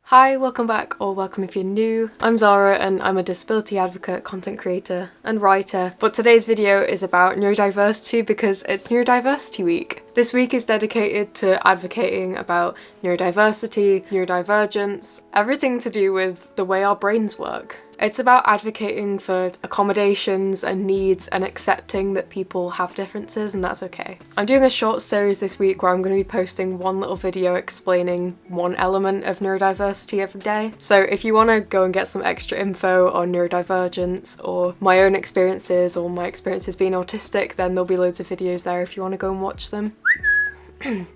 Hi, welcome back, or welcome if you're new. I'm Zara and I'm a disability advocate, content creator and writer, but today's video is about neurodiversity because it's Neurodiversity Week. This week is dedicated to advocating about neurodiversity, neurodivergence, everything to do with the way our brains work. It's about advocating for accommodations and needs and accepting that people have differences and that's okay. I'm doing a short series this week where I'm going to be posting one little video explaining one element of neurodiversity every day. So if you want to go and get some extra info on neurodivergence or my own experiences or my experiences being autistic, then there'll be loads of videos there if you want to go and watch them.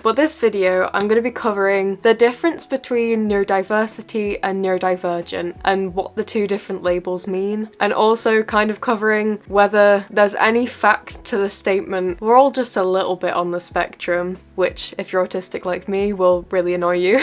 But this video, I'm going to be covering the difference between neurodiversity and neurodivergent and what the two different labels mean, and also kind of covering whether there's any fact to the statement we're all just a little bit on the spectrum, which, if you're autistic like me, will really annoy you.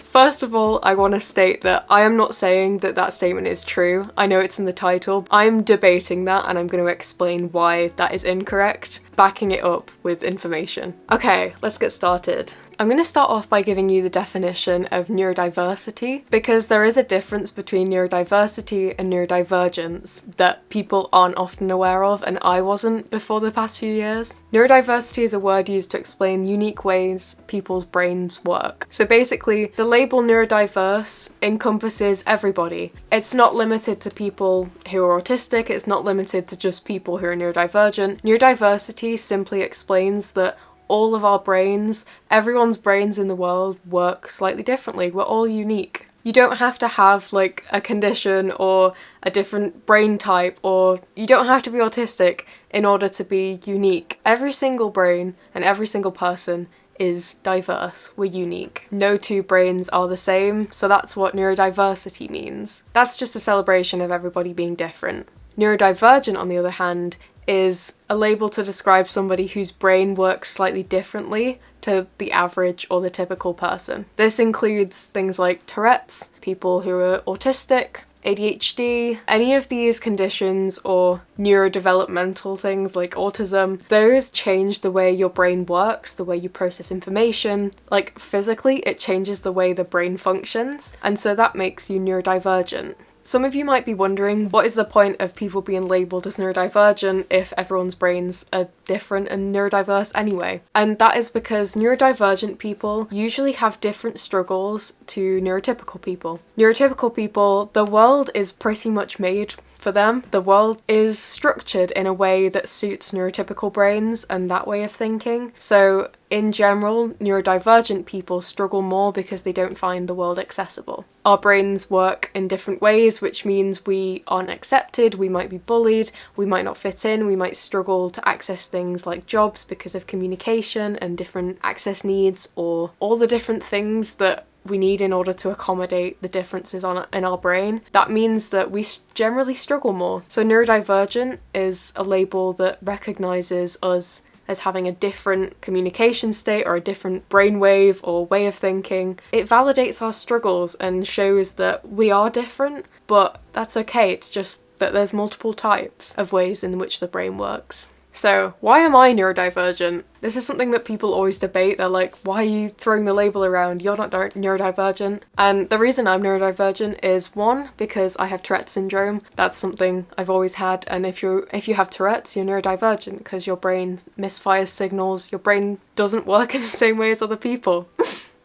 First of all, I want to state that I am not saying that that statement is true. I know it's in the title. I'm debating that and I'm going to explain why that is incorrect, backing it up with information. Okay, let's get started. I'm going to start off by giving you the definition of neurodiversity because there is a difference between neurodiversity and neurodivergence that people aren't often aware of, and I wasn't before the past few years. Neurodiversity is a word used to explain unique ways people's brains work. So basically, the label neurodiverse encompasses everybody. It's not limited to people who are autistic, it's not limited to just people who are neurodivergent. Neurodiversity simply explains that all of our brains, everyone's brains in the world work slightly differently. We're all unique. You don't have to have like a condition or a different brain type, or you don't have to be autistic in order to be unique. Every single brain and every single person is diverse. We're unique. No two brains are the same, so that's what neurodiversity means. That's just a celebration of everybody being different. Neurodivergent, on the other hand, is a label to describe somebody whose brain works slightly differently to the average or the typical person. This includes things like Tourette's, people who are autistic, ADHD, any of these conditions or neurodevelopmental things like autism. Those change the way your brain works, the way you process information. Like physically, it changes the way the brain functions, and so that makes you neurodivergent. Some of you might be wondering, what is the point of people being labelled as neurodivergent if everyone's brains are different and neurodiverse anyway? And that is because neurodivergent people usually have different struggles to neurotypical people. Neurotypical people, the world is pretty much made for them. The world is structured in a way that suits neurotypical brains and that way of thinking. So in general, neurodivergent people struggle more because they don't find the world accessible. Our brains work in different ways, which means we aren't accepted, we might be bullied, we might not fit in, we might struggle to access things like jobs because of communication and different access needs, or all the different things that we need in order to accommodate the differences in our brain. That means that we generally struggle more. So neurodivergent is a label that recognises us as having a different communication state or a different brainwave or way of thinking. It validates our struggles and shows that we are different, but that's okay. It's just that there's multiple types of ways in which the brain works. So, why am I neurodivergent? This is something that people always debate. They're like, why are you throwing the label around? You're not neurodivergent. And the reason I'm neurodivergent is, one, because I have Tourette syndrome. That's something I've always had. And if you have Tourette's, you're neurodivergent because your brain misfires signals. Your brain doesn't work in the same way as other people.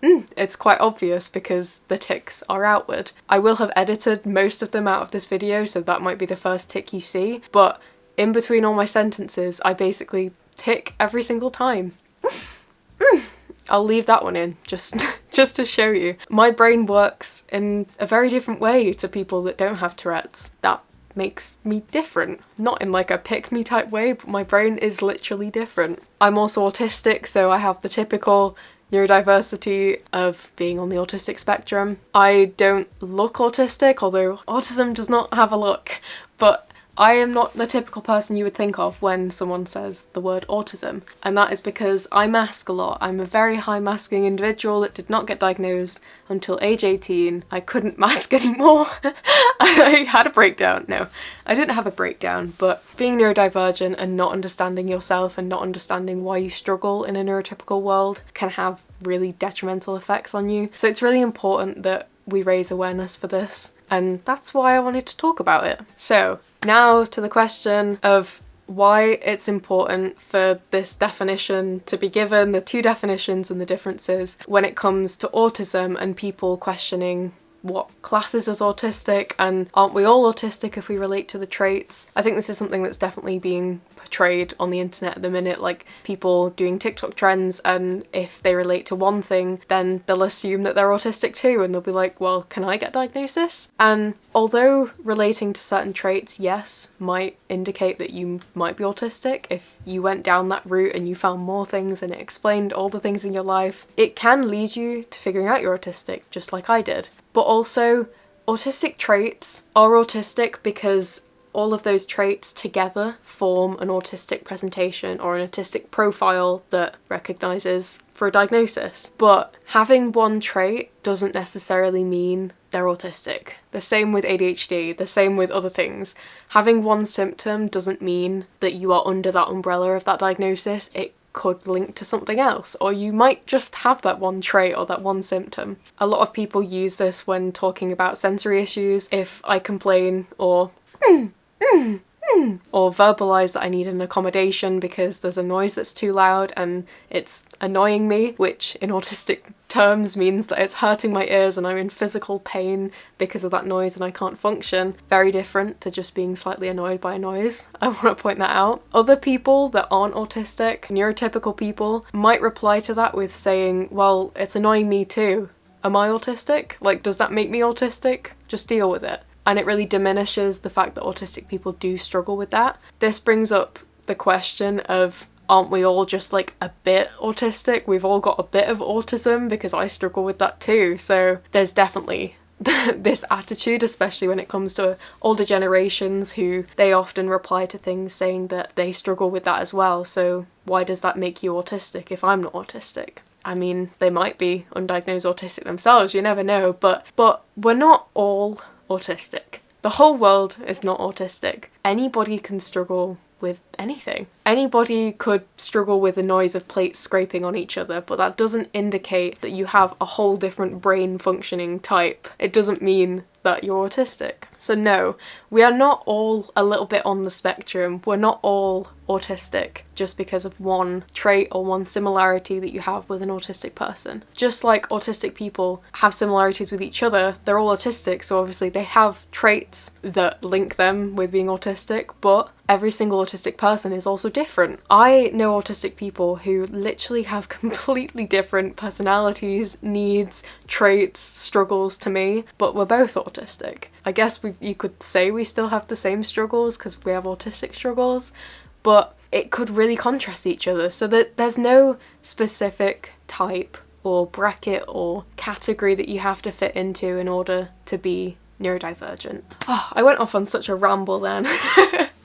It's quite obvious because the ticks are outward. I will have edited most of them out of this video, so that might be the first tick you see. But in between all my sentences, I basically tick every single time. I'll leave that one in, just to show you. My brain works in a very different way to people that don't have Tourette's. That makes me different. Not in like a pick-me type way, but my brain is literally different. I'm also autistic, so I have the typical neurodiversity of being on the autistic spectrum. I don't look autistic, although autism does not have a look, but I am not the typical person you would think of when someone says the word autism, and that is because I mask a lot. I'm a very high masking individual that did not get diagnosed until age 18. I couldn't mask anymore. I had a breakdown. No, I didn't have a breakdown, but being neurodivergent and not understanding yourself and not understanding why you struggle in a neurotypical world can have really detrimental effects on you. So it's really important that we raise awareness for this, and that's why I wanted to talk about it. So now to the question of why it's important for this definition to be given, the two definitions and the differences when it comes to autism and people questioning what classes as autistic and aren't we all autistic if we relate to the traits. I think this is something that's definitely being portrayed on the internet at the minute, like people doing TikTok trends, and if they relate to one thing then they'll assume that they're autistic too, and they'll be like, well, can I get a diagnosis? And although relating to certain traits, yes, might indicate that you might be autistic, if you went down that route and you found more things and it explained all the things in your life, it can lead you to figuring out you're autistic, just like I did. But also, autistic traits are autistic because all of those traits together form an autistic presentation or an autistic profile that recognises for a diagnosis. But having one trait doesn't necessarily mean they're autistic. The same with ADHD, the same with other things. Having one symptom doesn't mean that you are under that umbrella of that diagnosis. It could link to something else, or you might just have that one trait or that one symptom. A lot of people use this when talking about sensory issues. If I complain or verbalise that I need an accommodation because there's a noise that's too loud and it's annoying me, which in autistic terms means that it's hurting my ears and I'm in physical pain because of that noise and I can't function. Very different to just being slightly annoyed by a noise. I want to point that out. Other people that aren't autistic, neurotypical people, might reply to that with saying, well, it's annoying me too. Am I autistic? Like, does that make me autistic? Just deal with it. And it really diminishes the fact that autistic people do struggle with that. This brings up the question of, aren't we all just like a bit autistic? We've all got a bit of autism, because I struggle with that too. So there's definitely this attitude, especially when it comes to older generations, who they often reply to things saying that they struggle with that as well. So why does that make you autistic if I'm not autistic? I mean, they might be undiagnosed autistic themselves, you never know, but we're not all autistic. The whole world is not autistic. Anybody can struggle with anything. Anybody could struggle with the noise of plates scraping on each other, but that doesn't indicate that you have a whole different brain functioning type. It doesn't mean that you're autistic. So no, we are not all a little bit on the spectrum. We're not all autistic just because of one trait or one similarity that you have with an autistic person. Just like autistic people have similarities with each other, they're all autistic, so obviously they have traits that link them with being autistic, but every single autistic person is also different. I know autistic people who literally have completely different personalities, needs, traits, struggles to me, but we're both autistic. I guess you could say we still have the same struggles because we have autistic struggles, but it could really contrast each other, so that there's no specific type or bracket or category that you have to fit into in order to be neurodivergent. Oh, I went off on such a ramble then.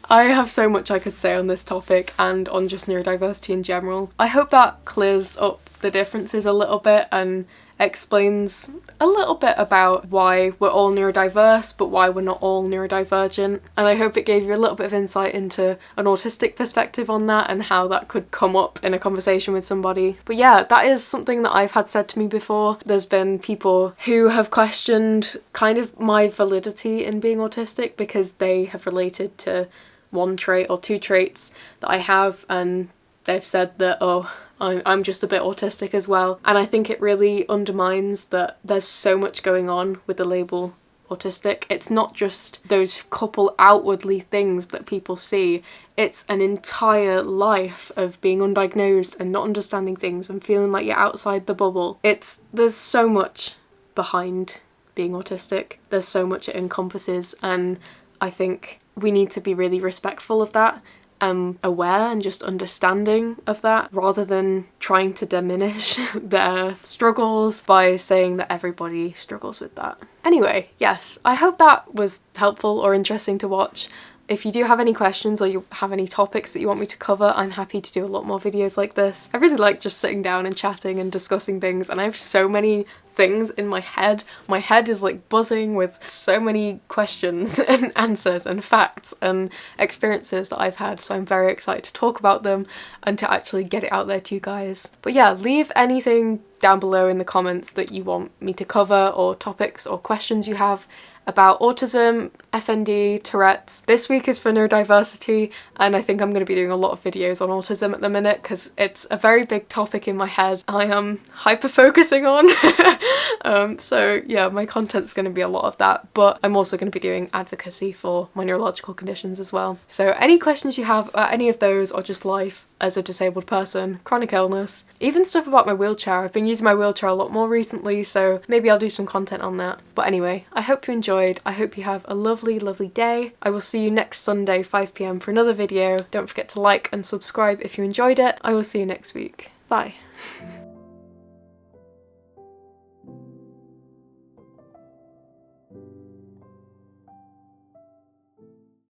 I have so much I could say on this topic and on just neurodiversity in general. I hope that clears up the differences a little bit and explains a little bit about why we're all neurodiverse but why we're not all neurodivergent, and I hope it gave you a little bit of insight into an autistic perspective on that and how that could come up in a conversation with somebody. But yeah, that is something that I've had said to me before. There's been people who have questioned kind of my validity in being autistic because they have related to one trait or two traits that I have, and they've said that, oh, I'm just a bit autistic as well. And I think it really undermines that there's so much going on with the label autistic. It's not just those couple outwardly things that people see. It's an entire life of being undiagnosed and not understanding things and feeling like you're outside the bubble. There's so much behind being autistic. There's so much it encompasses, and I think we need to be really respectful of that, aware and just understanding of that, rather than trying to diminish their struggles by saying that everybody struggles with that. Anyway, yes, I hope that was helpful or interesting to watch. If you do have any questions or you have any topics that you want me to cover, I'm happy to do a lot more videos like this. I really like just sitting down and chatting and discussing things, and I have so many things in my head. My head is like buzzing with so many questions and answers and facts and experiences that I've had, so I'm very excited to talk about them and to actually get it out there to you guys. But yeah, leave anything down below in the comments that you want me to cover, or topics or questions you have about autism, FND, Tourette's. This week is for neurodiversity, and I think I'm going to be doing a lot of videos on autism at the minute because it's a very big topic in my head I am hyper-focusing on. So yeah, my content's going to be a lot of that, but I'm also going to be doing advocacy for my neurological conditions as well. So any questions you have about any of those, or just life as a disabled person, chronic illness, even stuff about my wheelchair. I've been using my wheelchair a lot more recently, so maybe I'll do some content on that. But anyway, I hope you enjoyed. I hope you have a lovely, lovely day. I will see you next Sunday, 5 PM for another video. Don't forget to like and subscribe if you enjoyed it. I will see you next week. Bye.